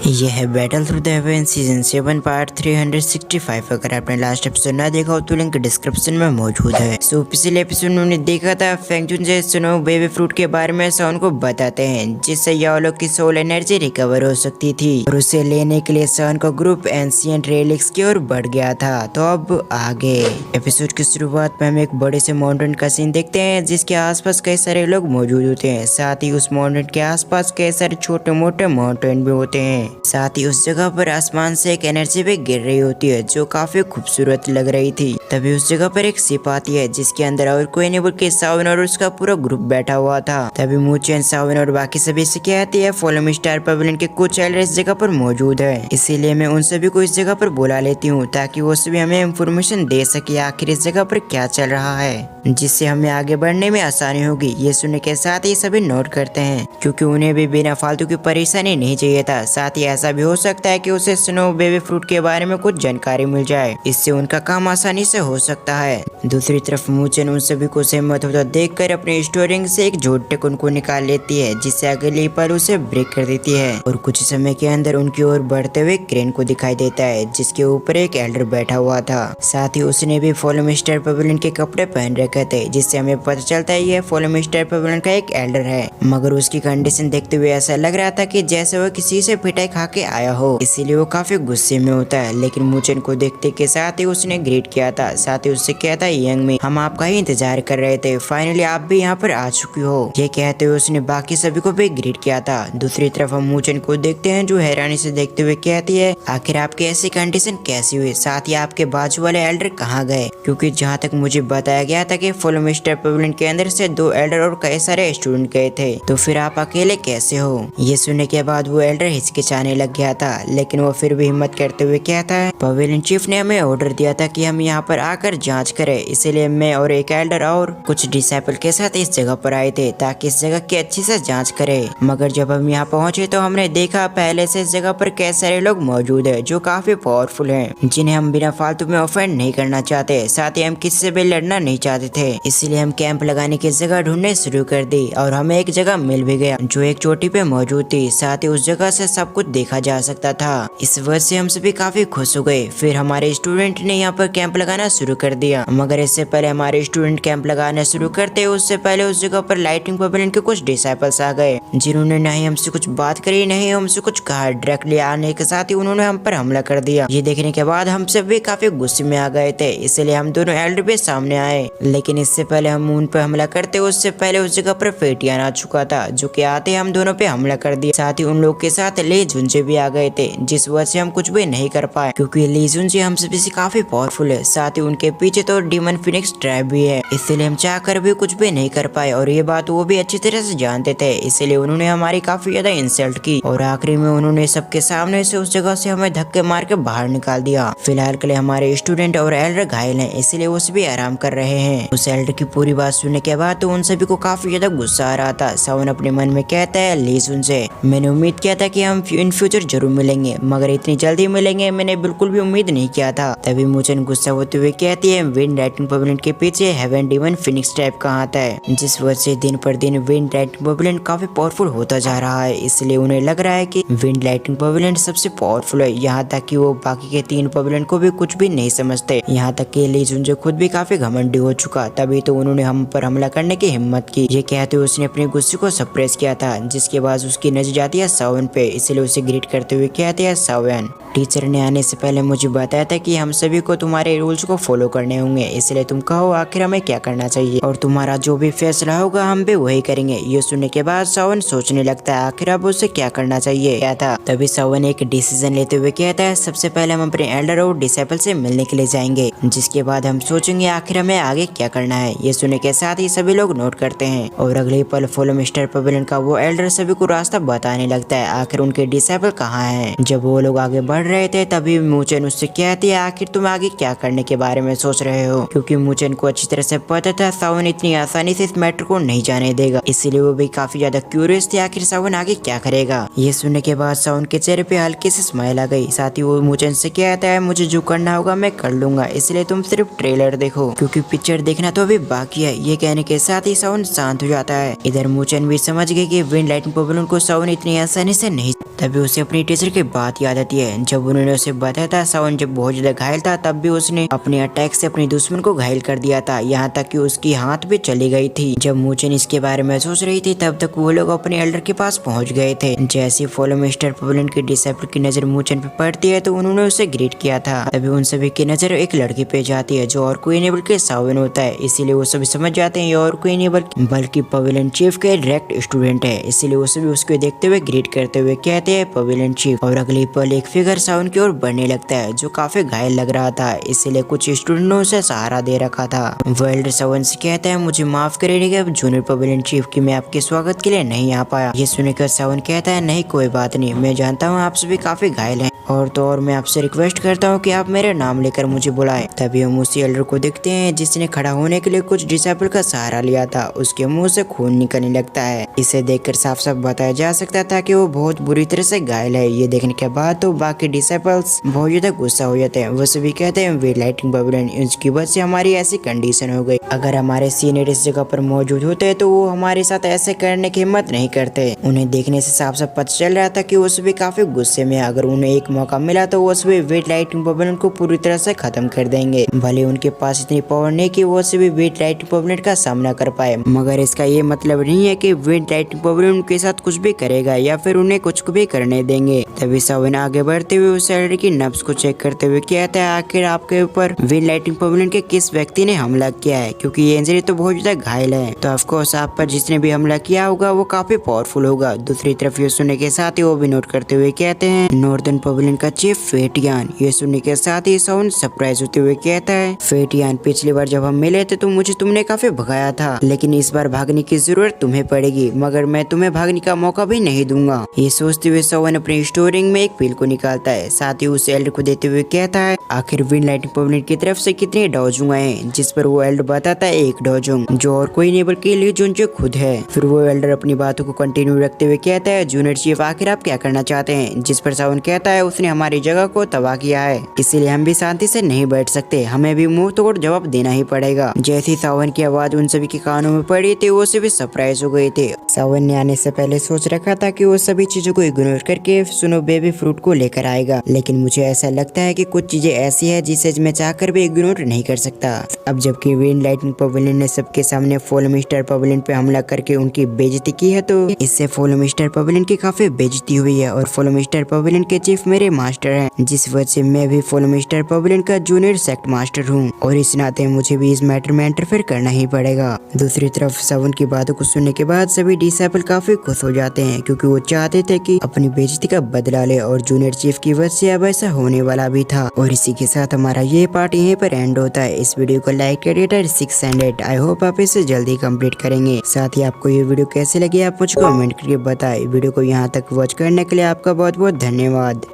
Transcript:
यह है battle through the haven season 7 part 365। अगर आपने लास्ट एपिसोड ना देखा हो तो लिंक डिस्क्रिप्शन में मौजूद है। सो पिछले एपिसोड में हमने देखा था फेंगजुन जे स्नो बेबी फ्रूट के बारे में साउन को बताते हैं, जिससे याओ की सोल एनर्जी रिकवर हो सकती थी और उसे लेने के लिए साउन का ग्रुप एंशिएंट रेलिक्स की ओर बढ़ गया था। तो अब आगे एपिसोड की शुरुआत में हम एक बड़े से माउंटेन का सीन देखते हैं, जिसके आसपास कई सारे लोग मौजूद होते हैं। साथ ही उस माउंटेन के आसपास कई सारे छोटे मोटे माउंटेन भी होते हैं। साथ ही उस जगह पर आसमान से एक एनर्जी भी गिर रही होती है, जो काफी खूबसूरत लग रही थी। तभी उस जगह पर एक शिप आती है, जिसके अंदर और कोई नहीं बल्कि सावन और उसका पूरा ग्रुप बैठा हुआ था। तभी मूचेन, सावन और बाकी सभी से कहती है फॉलो मी स्टार पवेलियन के कुछ एल्डर इस जगह पर मौजूद है, इसीलिए मैं उन सभी को इस जगह पर बुला लेती हूँ, ताकि वो सभी हमें इंफॉर्मेशन दे सके आखिर इस जगह पर क्या चल रहा है, जिससे हमें आगे बढ़ने में आसानी होगी। ये सुनने के साथ ही सभी नोट करते हैं, क्योंकि उन्हें भी बिना फालतू की परेशानी नहीं चाहिए था। साथ ही ऐसा भी हो सकता है कि उसे स्नो बेबी फ्रूट के बारे में कुछ जानकारी मिल जाए, इससे उनका काम आसानी से हो सकता है। दूसरी तरफ मूचन उन सभी को सहमत होता देखकर अपने स्टोरिंग से एक झोटे को निकाल लेती है, जिससे अगली पल उसे ब्रेक कर देती है और कुछ समय के अंदर उनकी ओर बढ़ते हुए क्रेन को दिखाई देता है, जिसके ऊपर एक एल्डर बैठा हुआ था। साथ ही उसने भी फॉलो मी स्टार पवेलियन के कपड़े पहन रखे थे, जिससे हमें पता चलता है ये फॉलो मी स्टार पवेलियन का एक एल्डर है। मगर उसकी कंडीशन देखते हुए ऐसा लग रहा था कि जैसे वो किसी से पिटाई खा के आया हो, इसीलिए वो काफी गुस्से में होता है। लेकिन मूचन को देखते के साथ ही उसने ग्रीट किया था। साथ ही उससे कहता है यंग में हम आपका ही इंतजार कर रहे थे, फाइनली आप भी यहाँ पर आ चुकी हो। ये कहते हुए उसने बाकी सभी को भी ग्रीट किया था। दूसरी तरफ हम मूचन को देखते हैं, जो हैरानी से देखते हुए कहती है आखिर आपकी ऐसी कंडीशन कैसी हुई, साथ ही आपके बाजू वाले एल्डर कहाँ गए, क्योंकि जहाँ तक मुझे बताया गया था कि फॉलो मी स्टार पवेलियन के अंदर से 2 एल्डर और कई सारे स्टूडेंट गए थे, तो फिर आप अकेले कैसे हो। ये सुनने के बाद वो एल्डर हिचकिचाने लग गया था, लेकिन वो फिर भी हिम्मत करते हुए कहता है पवेलियन चीफ ने हमें ऑर्डर दिया था कि हम यहाँ पर आकर जांच करें, इसीलिए मैं और एक एल्डर और कुछ डिसाइपल के साथ इस जगह पर आए थे, ताकि इस जगह की अच्छी से जांच करें। मगर जब हम यहाँ पहुँचे तो हमने देखा पहले से इस जगह पर कई सारे लोग मौजूद है, जो काफी पावरफुल है, जिन्हें हम बिना फालतू में ऑफेंड नहीं करना चाहते। साथ ही हम किसी से भी लड़ना नहीं चाहते थे, इसीलिए हम कैंप लगाने की जगह ढूंढने शुरू कर दी और हमें एक जगह मिल भी गया, जो एक चोटी पे मौजूद थी। साथ ही उस जगह से सब कुछ देखा जा सकता था। इस वजह से हम सभी काफी खुश हो गए। फिर हमारे स्टूडेंट ने यहाँ पर कैंप लगाना शुरू कर दिया, मगर इससे पहले हमारे स्टूडेंट कैंप लगाना शुरू करते उससे पहले उस जगह पर लाइटिंग पवेलियन के कुछ डिसाइपल्स आ गए, जिन्होंने न ही हमसे कुछ बात करी, नहीं हमसे कुछ कहा। डायरेक्टली आने के साथ ही उन्होंने हम पर हमला कर दिया। ये देखने के बाद हम सब भी काफी गुस्से में आ गए थे, इसलिए हम दोनों एल्डर भी सामने आए। लेकिन इससे पहले हम उन पर हमला करते उससे पहले उस जगह पर फेटियान आ चुका था, जो कि आते हम दोनों पे हमला कर दिया। साथ ही उन लोग के साथ ली जुंजे भी आ गए थे, जिस वजह से हम कुछ भी नहीं कर पाए, क्योंकि ली जुंजे हम सभी से काफी पावरफुल है। साथ ही उनके पीछे तो डीमन फिनिक्स ट्राइब भी है, इसलिए हम चाहकर भी कुछ भी नहीं कर पाए, और ये बात वो भी अच्छी तरह से जानते थे, इसलिए उन्होंने हमारी काफी ज्यादा इंसल्ट की और आखिरी में उन्होंने सबके सामने से उस जगह से हमें धक्के मार के बाहर निकाल दिया। फिलहाल के लिए हमारे स्टूडेंट और एल्डर घायल हैं, इसलिए वो सभी आराम कर रहे हैं। उस एल्डर की पूरी बात सुनने के बाद तो उन सभी को काफी ज्यादा गुस्सा आ रहा था। सावन अपने मन में कहता है ली जुन से मैंने उम्मीद किया था कि हम इन फ्यूचर जरूर मिलेंगे, मगर इतनी जल्दी मिलेंगे मैंने बिल्कुल भी उम्मीद नहीं किया था। तभी मूचन गुस्सा होते हुए कहती है विंड लाइटिंग पवेलियन के पीछे हेवन डीमन फिनिक्स टाइप का आता है, जिस वजह से दिन पर दिन विंड लाइटिंग पवेलियन काफी पावरफुल होता जा रहा है, इसलिए उन्हें लग रहा है कि विंड लाइटिंग पवेलियन सबसे पावरफुल है। यहाँ तक कि वो बाकी के 3 पवेलियन को भी कुछ भी नहीं समझते। यहाँ तक कि ली जुन जो खुद भी काफी घमंडी हो चुका, तभी तो उन्होंने हम पर हमला करने की हिम्मत की। ये कहते हुए उसने अपने गुस्से को सप्रेस किया था, जिसके बाद उसकी नजर जाती है सावन पे, इसलिए उसे ग्रीट करते हुए कहते हैं सावन टीचर ने आने से पहले मुझे बताया था कि हम सभी को तुम्हारे रूल्स को फॉलो करने होंगे, इसलिए तुम कहो आखिर हमें क्या करना चाहिए, और तुम्हारा जो भी फैसला होगा हम भी वही करेंगे। ये सुनने के बाद सावन सोचने लगता है आखिर अब उसे क्या करना चाहिए क्या था। तभी सावन एक डिसीजन लेते हुए कहता है सबसे पहले हम अपने एल्डर और डिसाइपल से मिलने के लिए जाएंगे, जिसके बाद हम सोचेंगे आखिर हमें आगे क्या करना है। ये सुनने के साथ ही सभी लोग नोट करते हैं और अगले पल फॉलो मी स्टार पवेलियन का वो एल्डर सभी को रास्ता बताने लगता है आखिर उनके डिसाइपल कहाँ हैं। जब वो लोग आगे बढ़ रहे थे तभी मूचन उससे कहती है आखिर तुम आगे क्या करने के बारे में सोच रहे हो, क्योंकि मूचन को अच्छी तरह से पता था सावन इतनी आसानी से इस मैटर को नहीं जाने देगा, इसीलिए वो भी काफी ज्यादा क्यूरियस थे आखिर सावन आगे क्या करेगा। ये सुनने के बाद सावन के चेहरे पे हल्की सी स्माइल आ गई। साथ ही वो मूचन से कहता है मुझे जो करना होगा मैं कर लूंगा, इसलिए तुम सिर्फ ट्रेलर देखो, क्योंकि पिक्चर देखना तो अभी बाकी है। ये कहने के साथ ही सावन शांत हो जाता है। इधर मूचन भी समझ गए कि विंड लाइटिंग पवेलियन को सावन इतनी आसानी से नहीं तभी उसे अपनी टीचर की बात याद आती है। जब उन्होंने उसे बताया था सावन जब बहुत ज्यादा घायल था तब भी उसने अपने अटैक से अपने दुश्मन को घायल कर दिया था, यहाँ तक कि उसकी हाथ भी चली गई थी। जब मूचन इसके बारे में सोच रही थी तब तक वो लोग अपने एल्डर के पास पहुंच गए थे। जैसे फॉलो मिस्टर पवेलियन के डिसाइपल की नजर मूचन पे पड़ती है तो उन्होंने उसे ग्रीट किया था। तभी उन सभी की नजर एक लड़की पे जाती है जो और कोई नहीं बल्कि सावन होता है। इसीलिए वो सभी समझ जाते हैं ये और कोई नहीं बल्कि पवेलियन चीफ के डायरेक्ट स्टूडेंट है। इसीलिए वो सभी उसको देखते हुए ग्रीट करते हुए कहते हैं पवेलियन चीफ। और अगली पल एक फिगर सावन की ओर बढ़ने लगता है जो काफी घायल लग रहा था, इसीलिए कुछ स्टूडेंट ने उसे सहारा दे रखा था। वो एल्डर सावन से कहता है मुझे माफ करिएगा जूनियर पवेलियन चीफ की मैं आपके स्वागत के लिए नहीं आ पाया। ये सुनकर सावन कहता है नहीं कोई बात नहीं, मैं जानता हूँ आप सभी काफी घायल हैं और तो और मैं आपसे रिक्वेस्ट करता हूँ कि आप मेरे नाम लेकर मुझे बुलाएं। तभी हम उसी एल्डर को देखते हैं जिसने खड़ा होने के लिए कुछ डिसाइपल का सहारा लिया था, उसके मुंह से खून निकलने लगता है। इसे देखकर साफ साफ बताया जा सकता था कि वो बहुत बुरी तरह से घायल है। ये देखने के बाद तो बाकी डिसाइपल्स बहुत ज्यादा गुस्सा हो जाते हैं। वो सभी कहते हैं वे लाइटिंग पवेलियन इसकी वजह से हमारी ऐसी कंडीशन हो गई, अगर हमारे सीनियर इस जगह पर मौजूद होते तो वो हमारे साथ ऐसे करने की हिम्मत नहीं करते। उन्हें देखने से साफ साफ पता चल रहा था कि वो सभी काफी गुस्से में, अगर उन्हें एक मौका मिला तो वो सभी वेट लाइटिंग पवेलियन को पूरी तरह से खत्म कर देंगे। भले उनके पास इतनी पावर नहीं कि वो सभी वेट लाइटिंग पवेलियन का सामना कर पाए, मगर इसका ये मतलब नहीं है कि वेट लाइटिंग पवेलियन उनके साथ कुछ भी करेगा या फिर उन्हें कुछ भी करने देंगे। तभी सावन आगे बढ़ते हुए उस एल्डर की नब्ज को चेक करते हुए कहता है आखिर आपके ऊपर वेट लाइटिंग पवेलियन के किस व्यक्ति ने हमला किया है, क्योंकि ये इंजरी तो बहुत ज्यादा घायल है, तो ऑफकोर्स आप पर जिसने भी हमला किया होगा वो काफी पावरफुल होगा। दूसरी तरफ ये सुनने के साथ ही वो भी नोट करते हुए कहते हैं नॉर्दर्न पवेलियन का चीफ फेटियन। ये सुनने के साथ ही साउंड सरप्राइज होते हुए कहता है फेटियन पिछली बार जब हम मिले थे तो मुझे तुमने काफी भगाया था, लेकिन इस बार भागने की जरूरत तुम्हें पड़ेगी, मगर मैं तुम्हें भागने का मौका भी नहीं दूंगा। ये सोचते हुए सावन अपनी स्टोरिंग में एक पिल को निकालता है, साथ ही उस एल्डर को देते हुए कहता है आखिर विंड लाइटिंग पवेलियन की तरफ से कितने डॉजुंग आए, जिस पर वो एल्डर बताता है एक डॉजुंग, जो और कोई नहीं बल्कि ली जुन जो खुद है। फिर वो एल्डर अपनी बातों को कंटिन्यू रखते हुए कहता है जूनियर चीफ आखिर आप क्या करना चाहते हैं, जिस पर सावन कहता है उसने हमारी जगह को तबाह किया है, इसीलिए हम भी शांति से नहीं बैठ सकते, हमें भी मुंह तोड़ जवाब देना ही पड़ेगा। जैसी सावन की आवाज उन सभी के कानों में पड़ी थी वो सभी सरप्राइज हो गए थे। सावन ने आने से पहले सोच रखा था कि वो सभी चीजों को इग्नोर करके सुनो बेबी फ्रूट को लेकर आएगा, लेकिन मुझे ऐसा लगता है कि कुछ चीजें ऐसी है जिसे मैं चाहकर भी इग्नोर नहीं कर सकता। अब जबकि विंड लाइटिंग पवेलियन ने सबके सामने फॉलो मिस्टर पवेलियन पे हमला करके उनकी बेइज्जती की है, तो इससे फॉलो मिस्टर पवेलियन की काफी बेइज्जती हुई है और फॉलो मिस्टर पवेलियन के चीफ मेरे मास्टर हैं, जिस वजह से मैं भी फॉलो मिस्टर पवेलियन का जूनियर सेक्ट मास्टर हूँ और इस नाते मुझे भी इस मैटर में इंटरफेयर करना ही पड़ेगा। दूसरी तरफ सावन की बातों को सुनने के बाद सभी डिसाइपल काफी खुश हो जाते हैं, क्योंकि वो चाहते थे कि अपनी बेइज्जती का बदला ले और जूनियर चीफ की वजह से अब ऐसा होने वाला भी था। और इसी के साथ हमारा ये पार्ट यहीं पर एंड होता है। इस वीडियो को लाइक करिए 6 एंड 8। आई होप आप इसे जल्दी कंप्लीट करेंगे। साथ ही आपको ये वीडियो कैसे लगी आप मुझे कमेंट करके बताएं। वीडियो को यहाँ तक वॉच करने के लिए आपका बहुत बहुत धन्यवाद।